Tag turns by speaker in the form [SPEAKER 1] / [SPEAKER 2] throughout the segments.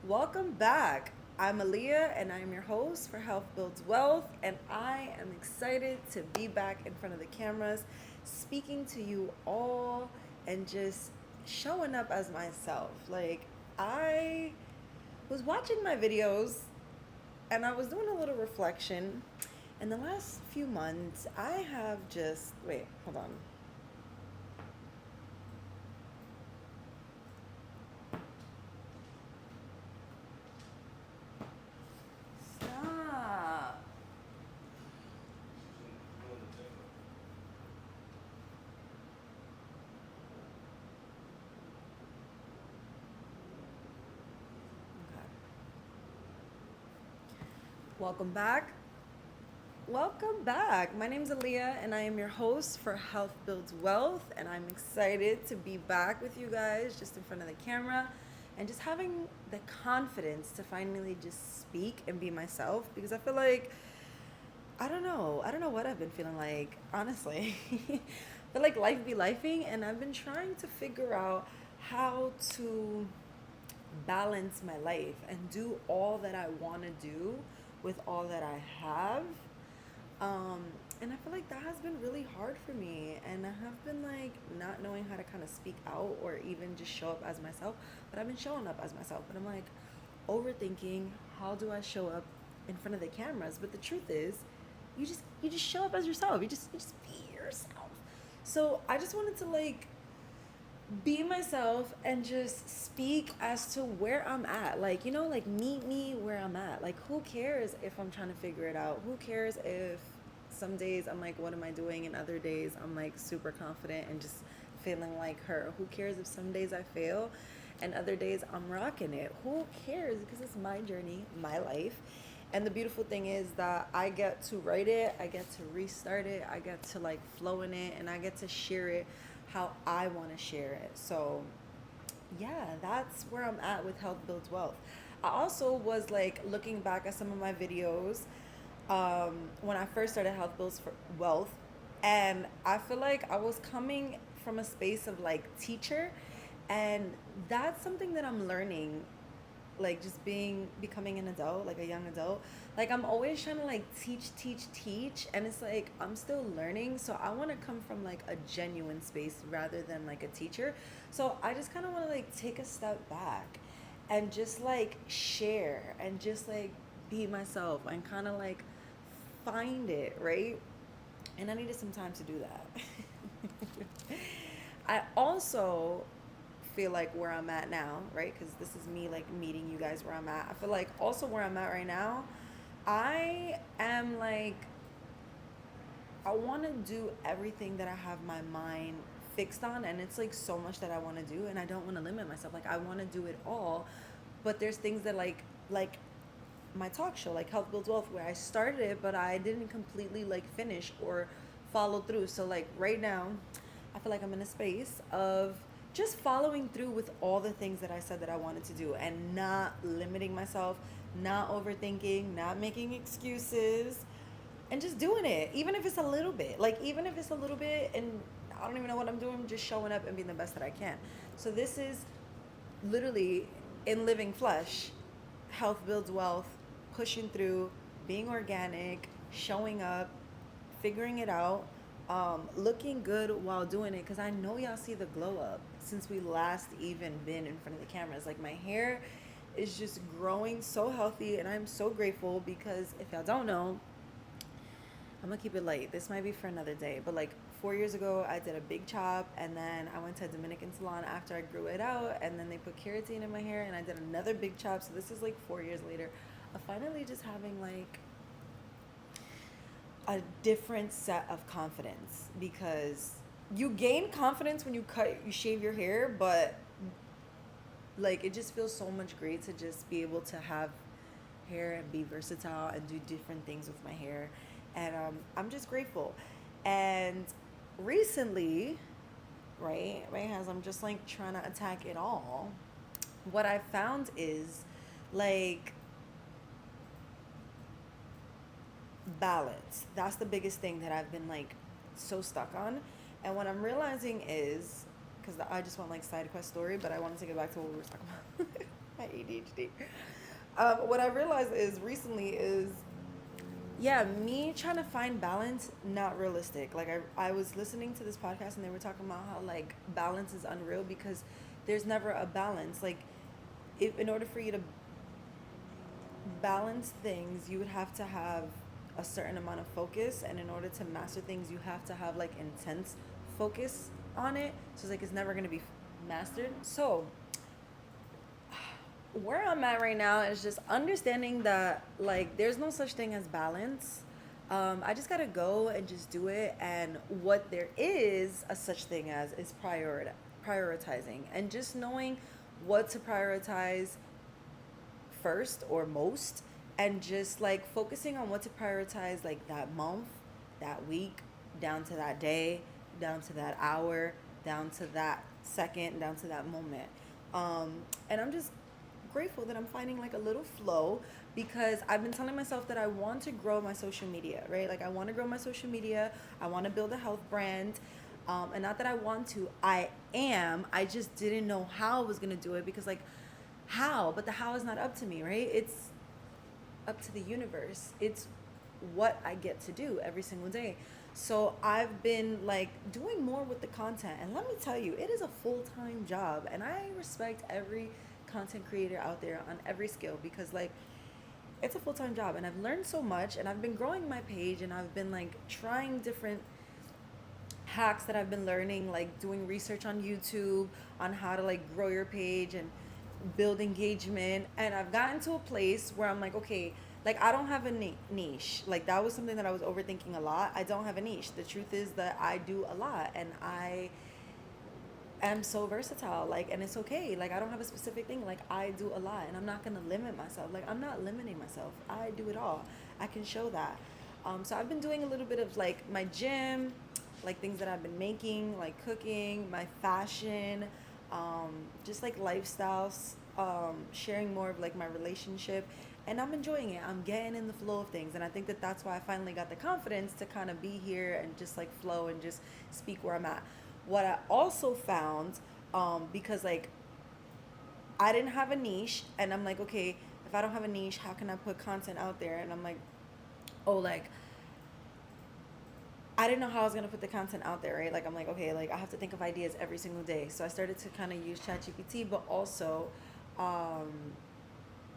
[SPEAKER 1] Welcome back. I'm Aaliyah and I'm your host for Health Builds Wealth, and I am excited to be back in front of the cameras, speaking to you all and just showing up as myself. I was watching my videos and I was doing a little reflection. In the last few months, I have just, wait, hold on. Stop. Okay. Welcome back. Welcome back. My name is Aaliyah, and I am your host for Health Builds Wealth. And I'm excited to be back with you guys just in front of the camera and just having the confidence to finally just speak and be myself because I feel like, I don't know. I don't know what I've been feeling like, honestly. I feel like life be lifing, and I've been trying to figure out how to balance my life and do all that I want to do with all that I have. Um, and I feel like that has been really hard for me. And I have been like not knowing how to kind of speak out or even just show up as myself. But I've been showing up as myself. But I'm like overthinking, how do I show up in front of the cameras? But the truth is, you just show up as yourself. You just be yourself. So I just wanted to be myself and just speak as to where I'm at. Like meet me where I'm at. Like, who cares if I'm trying to figure it out? Who cares if some days I'm like, what am I doing? And other days I'm like super confident and just feeling like her. Who cares if some days I fail and other days I'm rocking it? Who cares? Because it's my journey, my life. And the beautiful thing is that I get to write it, I get to restart it, I get to like flow in it, and I get to share it how I want to share it. So, yeah, that's where I'm at with Health Builds Wealth. I also was like looking back at some of my videos when I first started Health Builds for Wealth, and I feel like I was coming from a space of like teacher, and that's something that I'm learning, like just becoming an adult, like a young adult. Like, I'm always trying to like teach, and it's like I'm still learning, so I want to come from like a genuine space rather than like a teacher. So I just kind of want to like take a step back and just like share and just like be myself and kind of like find it, right? And I needed some time to do that. I also feel like where I'm at now, right? Because this is me like meeting you guys where I'm at. I feel like also where I'm at right now, I am like, I want to do everything that I have my mind fixed on. And it's like so much that I want to do. And I don't want to limit myself. Like, I want to do it all. But there's things that like my talk show, like Health Builds Wealth, where I started it, but I didn't completely like finish or follow through. So like right now, I feel like I'm in a space of just following through with all the things that I said that I wanted to do and not limiting myself, not overthinking, not making excuses, and just doing it, even if it's a little bit. Like, even if it's a little bit and I don't even know what I'm doing, just showing up and being the best that I can. So this is literally in living flesh. Health builds wealth, pushing through, being organic, showing up, figuring it out, looking good while doing it. Because I know y'all see the glow up since we last even been in front of the cameras. Like, my hair is just growing so healthy, and I'm so grateful because if y'all don't know, I'm gonna keep it light. This might be for another day, but like 4 years ago, I did a big chop, and then I went to a Dominican salon after I grew it out, and then they put keratin in my hair, and I did another big chop. So this is like 4 years later, of finally just having like a different set of confidence, because you gain confidence when you shave your hair, but like it just feels so much great to just be able to have hair and be versatile and do different things with my hair. And I'm just grateful. And recently, right, as I'm just like trying to attack it all, what I found is like balance. That's the biggest thing that I've been like so stuck on. And what I'm realizing is, because I just want like side quest story, but I want to take it back to what we were talking about. My ADHD. What I realized is recently is, yeah, me trying to find balance, not realistic. Like I was listening to this podcast and they were talking about how like balance is unreal because there's never a balance. Like if in order for you to balance things, you would have to have a certain amount of focus, and in order to master things, you have to have like intense focus on it. So it's like it's never gonna be mastered. So where I'm at right now is just understanding that like there's no such thing as balance. I just gotta go and just do it. And what there is a such thing as is prioritizing and just knowing what to prioritize first or most, and just like focusing on what to prioritize like that month, that week, down to that day, down to that hour, down to that second, down to that moment. And I'm just grateful that I'm finding like a little flow because I've been telling myself that I want to grow my social media, right? Like I want to grow my social media. I want to build a health brand. And not that I want to, I am. I just didn't know how I was going to do it because like how, but the how is not up to me, right? It's up to the universe. It's what I get to do every single day. So I've been like doing more with the content, and let me tell you, it is a full-time job, and I respect every content creator out there on every skill because like it's a full-time job, and I've learned so much, and I've been growing my page, and I've been like trying different hacks that I've been learning, like doing research on YouTube on how to like grow your page and build engagement. And I've gotten to a place where I'm like, okay, like I don't have a niche. Like that was something that I was overthinking a lot. I don't have a niche. The truth is that I do a lot, and I am so versatile. Like, and it's okay. Like I don't have a specific thing. Like I do a lot, and I'm not gonna limit myself. Like I'm not limiting myself. I do it all. I can show that. So I've been doing a little bit of like my gym, like things that I've been making, like cooking, my fashion, just like lifestyles, sharing more of like my relationship, and I'm enjoying it. I'm getting in the flow of things, and I think that that's why I finally got the confidence to kind of be here and just like flow and just speak where I'm at. What I also found, because like I didn't have a niche, and I'm like, okay, if I don't have a niche, how can I put content out there? And I'm like, oh, like I didn't know how I was gonna put the content out there, right? Like I'm like, okay, like I have to think of ideas every single day. So I started to kind of use ChatGPT, but also um,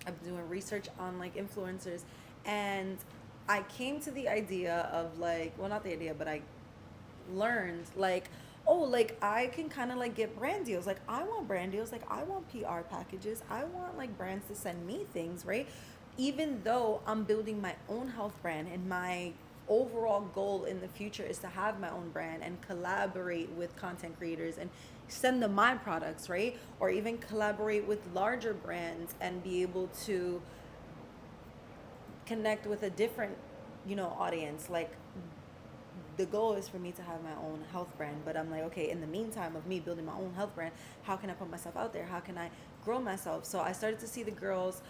[SPEAKER 1] I'm doing research on like influencers, and I came to the idea of like, well, not the idea, but I learned like, oh, like I can kind of like get brand deals. Like I want brand deals. Like I want PR packages. I want like brands to send me things, right? Even though I'm building my own health brand, and my overall goal in the future is to have my own brand and collaborate with content creators and send them my products, right? Or even collaborate with larger brands and be able to connect with a different, audience. Like the goal is for me to have my own health brand, but I'm like, okay, in the meantime of me building my own health brand, how can I put myself out there? How can I grow myself? So I started to see the girls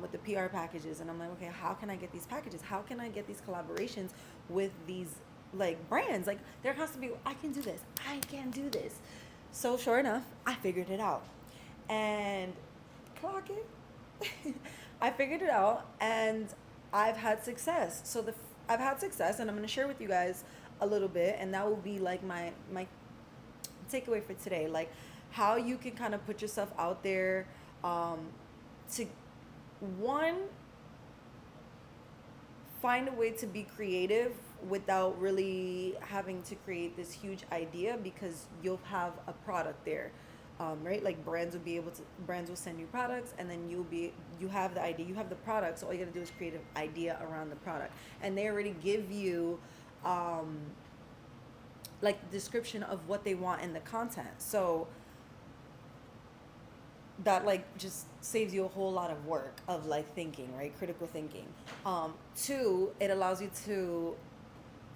[SPEAKER 1] with the PR packages, and I'm like, okay, how can I get these packages? How can I get these collaborations with these like brands? Like there has to be, I can do this, I can do this. So sure enough, I figured it out, and clock it. I figured it out, and I've had success. So I've had success, and I'm going to share with you guys a little bit, and that will be like my takeaway for today, like how you can kind of put yourself out there, to one, find a way to be creative without really having to create this huge idea, because you'll have a product there. Right, like brands will send you products, and then you have the idea, you have the product, so all you gotta do is create an idea around the product, and they already give you like the description of what they want in the content. So that like just saves you a whole lot of work of like thinking, right? Critical thinking. Two, it allows you to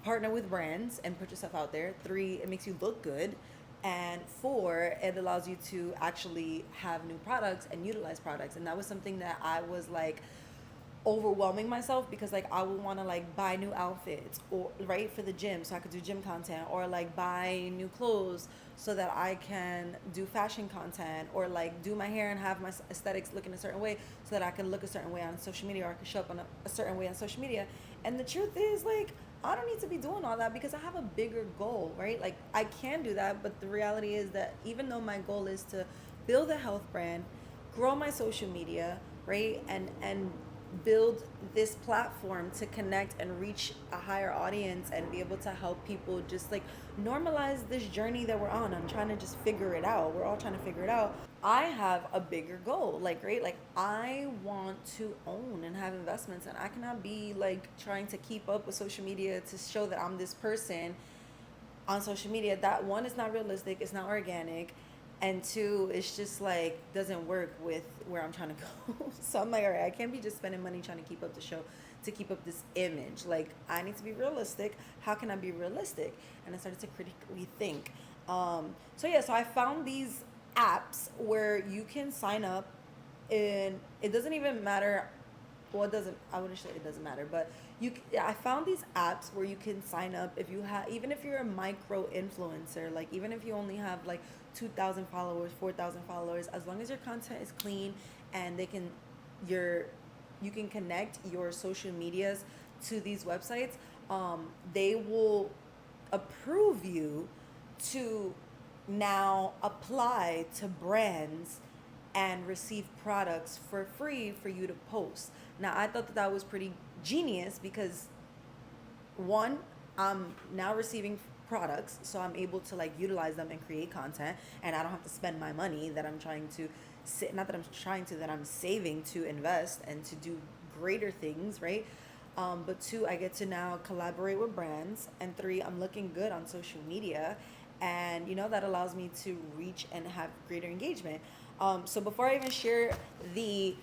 [SPEAKER 1] partner with brands and put yourself out there. Three, it makes you look good. And four, it allows you to actually have new products and utilize products. And that was something that I was like overwhelming myself because like I would want to like buy new outfits or right for the gym so I could do gym content, or like buy new clothes so that I can do fashion content, or like do my hair and have my aesthetics looking a certain way so that I can look a certain way on social media, or I can show up on a certain way on social media. And the truth is, like, I don't need to be doing all that because I have a bigger goal, right? Like I can do that, but the reality is that even though my goal is to build a health brand, grow my social media, right? And build this platform to connect and reach a higher audience and be able to help people just like normalize this journey that we're on. I'm trying to just figure it out. We're all trying to figure it out. I have a bigger goal, like, right? Like, I want to own and have investments, and I cannot be like trying to keep up with social media to show that I'm this person on social media. That one is not realistic, it's not organic, and two, it's just like doesn't work with where I'm trying to go. So I'm like, all right, I can't be just spending money trying to keep up the show, to keep up this image. Like, I need to be realistic. How can I be realistic? And I started to critically think. So yeah, so I found these apps where you can sign up, and it doesn't even matter. Well, it doesn't. I wouldn't say it doesn't matter, but I found these apps where you can sign up if you have, even if you're a micro influencer, like even if you only have like 2,000 followers, 4,000 followers, as long as your content is clean and your, you can connect your social medias to these websites. They will approve you to now apply to brands and receive products for free for you to post. Now, I thought that that was pretty genius because one, I'm now receiving products, so I'm able to like utilize them and create content, and I don't have to spend my money that I'm trying to not that I'm trying to, that I'm saving to invest and to do greater things, right? But two, I get to now collaborate with brands, and three, I'm looking good on social media, and you know that allows me to reach and have greater engagement. So before I even share the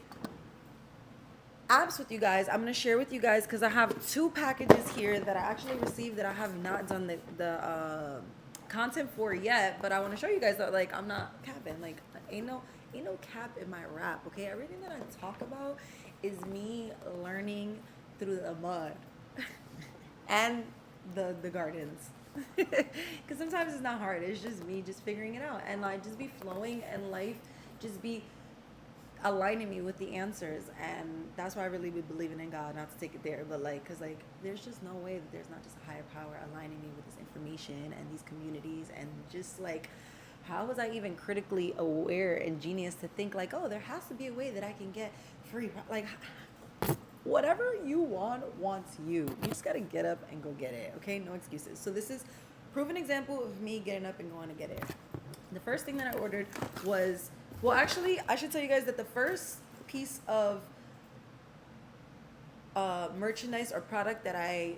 [SPEAKER 1] apps with you guys, I'm going to share with you guys, because I have two packages here that I actually received that I have not done the content for yet, but I want to show you guys that like I'm not capping. Like ain't no cap in my rap, okay? Everything that I talk about is me learning through the mud and the gardens. Because sometimes it's not hard, it's just me just figuring it out, and like just be flowing, and life just be aligning me with the answers. And that's why I really be believing in God, not to take it there, but like, because like there's just no way that there's not just a higher power aligning me with this information and these communities. And just like, how was I even critically aware and genius to think like, oh, there has to be a way that I can get free, like whatever you wants you. You just gotta get up and go get it, okay? No excuses. So this is proven example of me getting up and going to get it. The first thing that I ordered was, well, actually, I should tell you guys that the first piece of merchandise or product that I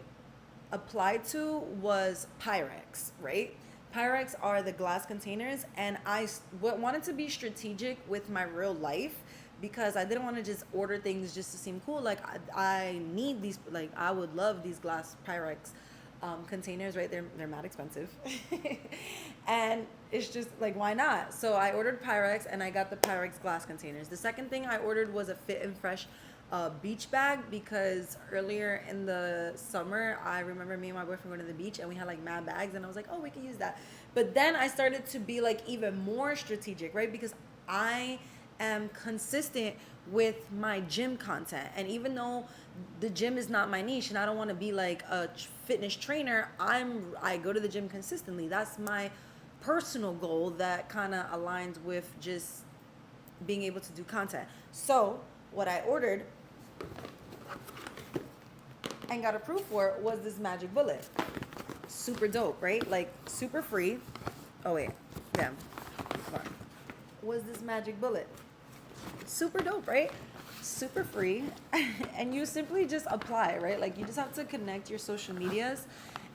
[SPEAKER 1] applied to was Pyrex, right? Pyrex are the glass containers, and I wanted to be strategic with my real life because I didn't want to just order things just to seem cool. Like I need these, like I would love these glass Pyrex containers, right? They're not expensive, and it's just like, why not? So I ordered Pyrex, and I got the Pyrex glass containers. The second thing I ordered was a Fit and Fresh beach bag, because earlier in the summer I remember me and my boyfriend going to the beach and we had like mad bags, and I was like, oh, we can use that. But then I started to be like even more strategic, right? Because I am consistent with my gym content, and even though the gym is not my niche and I don't want to be like a fitness trainer, I go to the gym consistently. That's my personal goal that kind of aligns with just being able to do content. So what I ordered and got approved for was this magic bullet. Super dope, right? Like super free. Oh wait, yeah. Was this magic bullet. Super dope, right? Super free. And you simply just apply, right? Like you just have to connect your social medias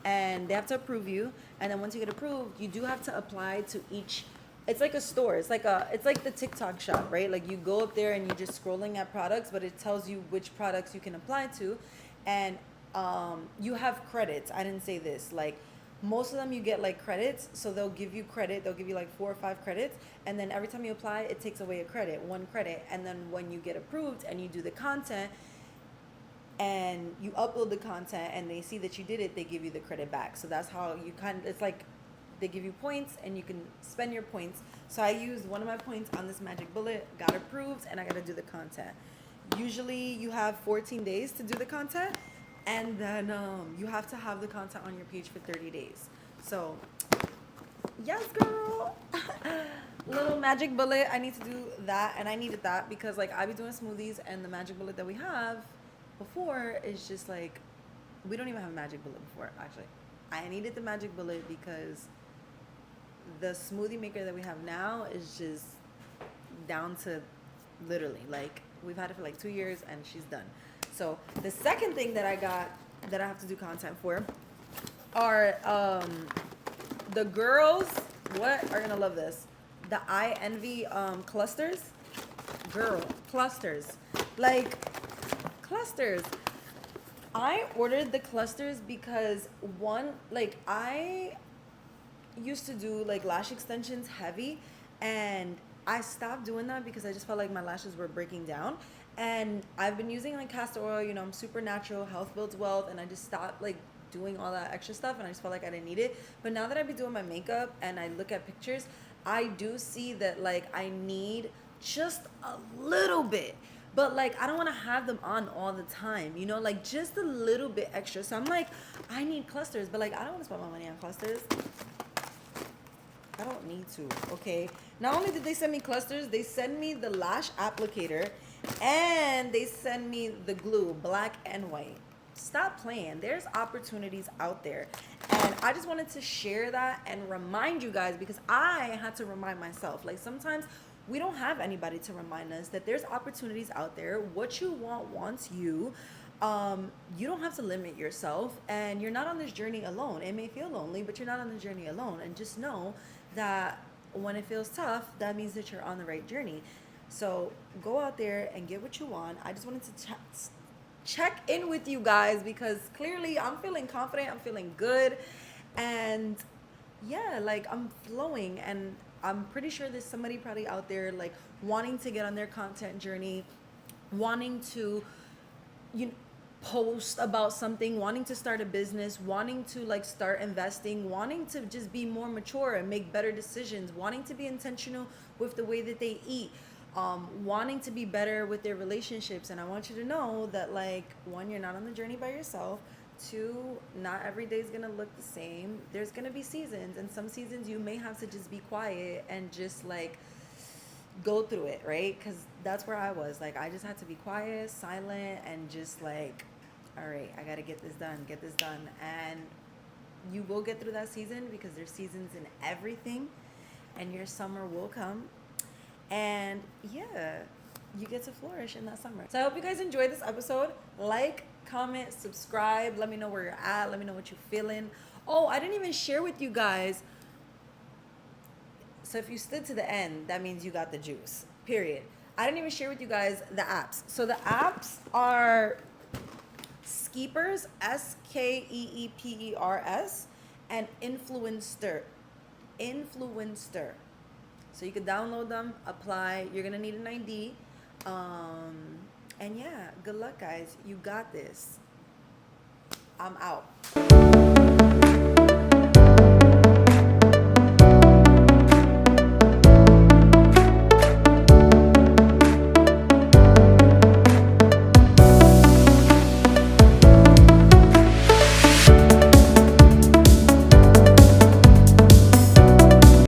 [SPEAKER 1] and they have to approve you. And then once you get approved, you do have to apply to each. It's like a store. It's like the TikTok shop, right? Like you go up there and you're just scrolling at products, but it tells you which products you can apply to, and you have credits. I didn't say this. Like most of them, you get like credits, so they'll give you credit. They'll give you like 4 or 5 credits, and then every time you apply, it takes away a credit, 1 credit, and then when you get approved and you do the content, and you upload the content and they see that you did it, they give you the credit back. So that's how you kind of, it's like they give you points and you can spend your points. So I used one of my points on this magic bullet, got approved, and I got to do the content. Usually you have 14 days to do the content, and then you have to have the content on your page for 30 days. So yes, girl. Little magic bullet. I need to do that, and I needed that because like I be doing smoothies, and the magic bullet that we have before is just like, we don't even have a magic bullet before actually. I needed the magic bullet because the smoothie maker that we have now is just down to literally like we've had it for like 2 years and she's done. So the second thing that I got that I have to do content for are the girls, what are gonna love this, the I Envy clusters. Girl, clusters, like clusters. I ordered the clusters because one, like I used to do like lash extensions heavy, and I stopped doing that because I just felt like my lashes were breaking down. And I've been using like castor oil, you know, I'm super natural, health builds wealth, and I just stopped like doing all that extra stuff, and I just felt like I didn't need it. But now that I've been doing my makeup and I look at pictures, I do see that like I need just a little bit. But like I don't want to have them on all the time, you know, like just a little bit extra. So I'm like, I need clusters, but like I don't want to spend my money on clusters. I don't need to, okay? Not only did they send me clusters, they send me the lash applicator, and they send me the glue, black and white. Stop playing. There's opportunities out there. And I just wanted to share that and remind you guys, because I had to remind myself. Like sometimes we don't have anybody to remind us that there's opportunities out there. What you want wants you. You don't have to limit yourself, and you're not on this journey alone. It may feel lonely, but you're not on the journey alone. And just know that when it feels tough, that means that you're on the right journey. So go out there and get what you want. I just wanted to check in with you guys because clearly I'm feeling confident, I'm feeling good, and yeah, like I'm flowing. And I'm pretty sure there's somebody probably out there like wanting to get on their content journey, wanting to, you know, post about something, wanting to start a business, wanting to like start investing, wanting to just be more mature and make better decisions, wanting to be intentional with the way that they eat, wanting to be better with their relationships. And I want you to know that like, one, you're not on the journey by yourself. Two, not every day is gonna look the same. There's gonna be seasons, and some seasons you may have to just be quiet and just like go through it, right? Because that's where I was. Like I just had to be quiet, silent, and just like, all right, I gotta get this done. And you will get through that season because there's seasons in everything, and your summer will come. And yeah, you get to flourish in that summer. So I hope you guys enjoyed this episode. Like, comment, subscribe. Let me know where you're at. Let me know what you're feeling. Oh, I didn't even share with you guys. So if you stood to the end, that means you got the juice, period. I didn't even share with you guys the apps. So the apps are Skeepers, Skeepers, and Influenster. So you can download them, apply. You're gonna need an ID. And yeah, good luck, guys. You got this. I'm out.